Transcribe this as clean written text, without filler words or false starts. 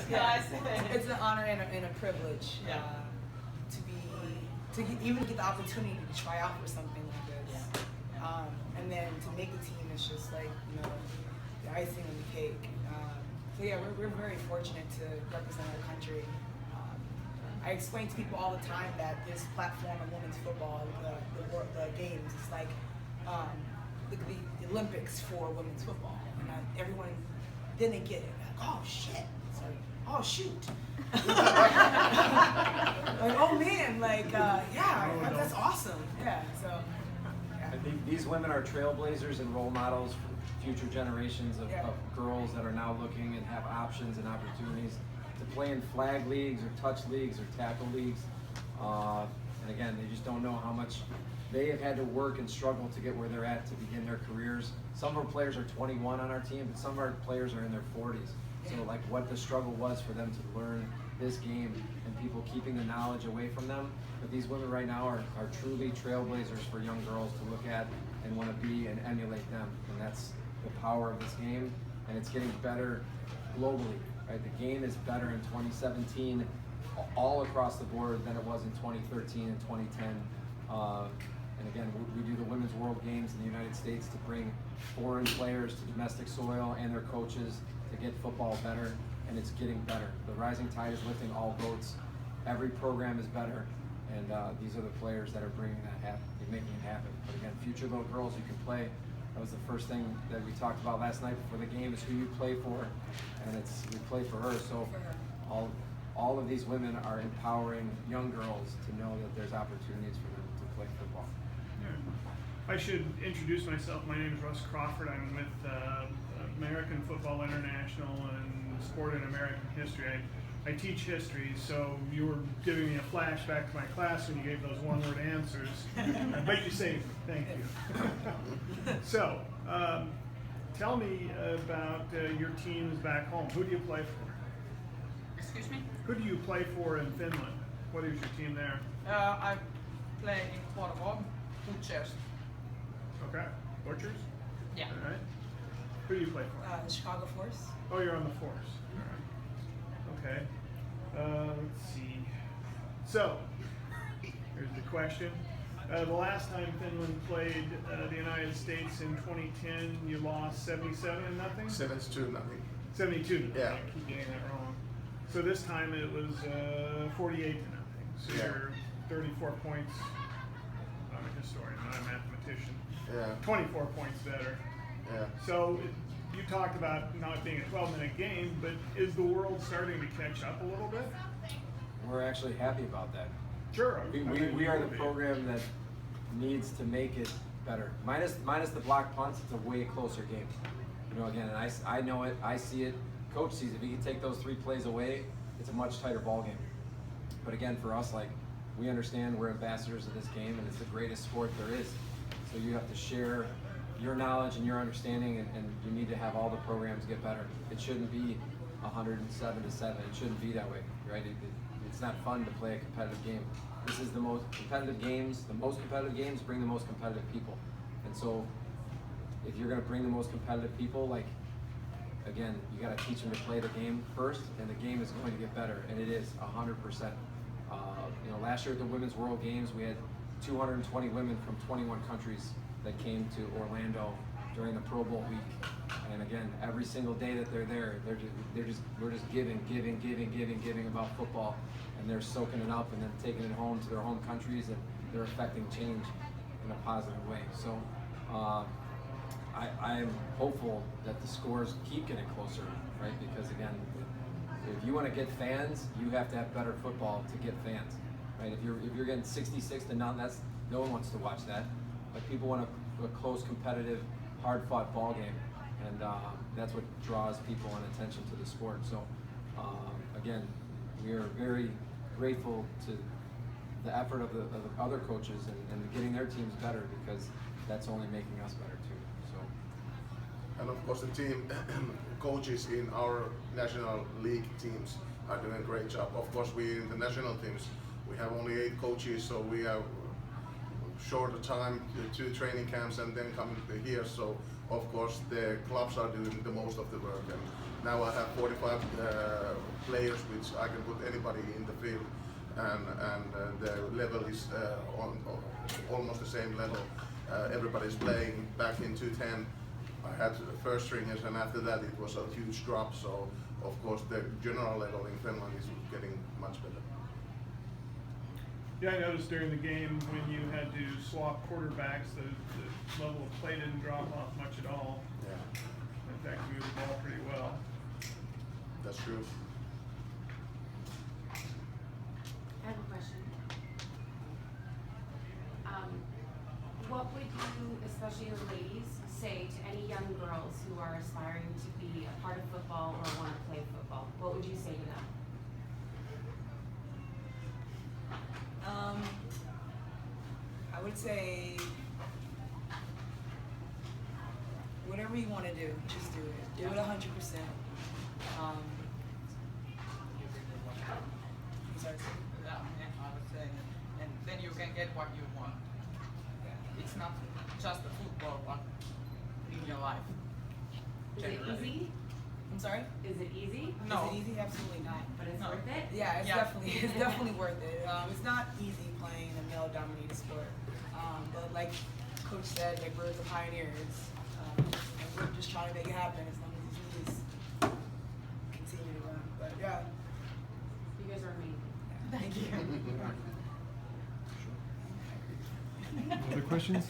It's an honor and a privilege even get the opportunity to try out for something like this. And then to make the team is just like, the icing on the cake. So yeah, we're very fortunate to represent our country. I explain to people all the time that this platform of women's football, the games, is like the Olympics for women's football. And everyone didn't get it. Like, oh shit. It's like, oh shoot. Like, oh man, like, that's awesome. Yeah, so. Yeah. I think these women are trailblazers and role models for future generations of girls that are now looking and have options and opportunities to play in flag leagues or touch leagues or tackle leagues. And again, they just don't know how much they have had to work and struggle to get where they're at to begin their careers. Some of our players are 21 on our team, but some of our players are in their 40s. So like what the struggle was for them to learn this game and people keeping the knowledge away from them. But these women right now are truly trailblazers for young girls to look at and want to be and emulate them. And that's the power of this game, and it's getting better globally. Right? The game is better in 2017 all across the board than it was in 2013 and 2010. And again, we do the Women's World Games in the United States to bring foreign players to domestic soil and their coaches to get football better, and it's getting better. The rising tide is lifting all boats. Every program is better, and these are the players that are bringing that happen, making it happen. But again, future little girls you can play. That was the first thing that we talked about last night before the game, is who you play for, and we play for her. So all of these women are empowering young girls to know that there's opportunities for them to play football. I should introduce myself. My name is Russ Crawford. I'm with American Football International and Sport and American History. I teach history, so you were giving me a flashback to my class when you gave those one-word answers. But you saved me. Thank you. So, tell me about your teams back home. Who do you play for? Excuse me? Who do you play for in Finland? What is your team there? I play in Porvoo, Butchers. Okay. Butchers? Yeah. All right. Who do you play for? The Chicago Force. Oh, you're on the Force. All right. Okay. Let's see. So, here's the question. The last time Finland played the United States in 2010, you lost 77-0? 72-0. 72-0. Yeah. I keep getting that wrong. So this time it was 48-0. So you're 34 points. I'm a historian, not a mathematician. Yeah. 24 points better. Yeah. So you talked about not being a 12-minute game, but is the world starting to catch up a little bit? We're actually happy about that. Sure. We are the program that needs to make it better. Minus the block punts, it's a way closer game. Again, and I know it, I see it, coach sees it. If he can take those 3 plays away, it's a much tighter ball game. But again, for us, we understand we're ambassadors of this game, and it's the greatest sport there is. So you have to share your knowledge and your understanding, and you need to have all the programs get better. It shouldn't be 107-7. It shouldn't be that way, right? It's not fun to play a competitive game. This is the most competitive games. The most competitive games bring the most competitive people. And so if you're going to bring the most competitive people, again, you got to teach them to play the game first, and the game is going to get better, and it is 100%. Last year at the Women's World Games, we had 220 women from 21 countries that came to Orlando during the Pro Bowl week. And again, every single day that they're there, we're just giving about football, and they're soaking it up and then taking it home to their home countries, and they're affecting change in a positive way. So I am hopeful that the scores keep getting closer, right? Because again, if you want to get fans, you have to have better football to get fans, right? If you're getting 66-0, no one wants to watch that. But people want a close, competitive, hard-fought ball game, and that's what draws people and attention to the sport. So again, we are very grateful to the effort of the other coaches and getting their teams better, because that's only making us better too. So. And of course, the team coaches in our national league teams are doing a great job. Of course, we in the national teams, we have only 8 coaches, so we have shorter time, 2 training camps, and then coming here. So of course the clubs are doing the most of the work. And now I have 45 players, which I can put anybody in the field, and the level is on almost the same level. Everybody's playing. Back in 2010, I had first stringers, and after that it was a huge drop. So of course the general level in Finland is getting much better. Yeah, I noticed during the game when you had to swap quarterbacks, the level of play didn't drop off much at all. Yeah, In fact, you moved the ball pretty well. that's true. I have a question. What would you, especially the ladies, say to any young girls who are aspiring to be a part of football or want to play football? What would you say to them? I would say whatever you want to do, just do it. Do it 100%. Sorry. Yeah, I would say, and then you can get what you want. It's not just a football, but in your life. Is it generally. easy? I'm sorry? Is it easy? No. Is it easy? Absolutely not. But it's No. worth it? Yeah, it's Yeah. definitely worth it. It's not easy playing a male-dominated sport, but like Coach said, like we're the pioneers, and we're just trying to make it happen as long as these knees continue to run. But yeah, You guys are amazing. thank you. Other questions?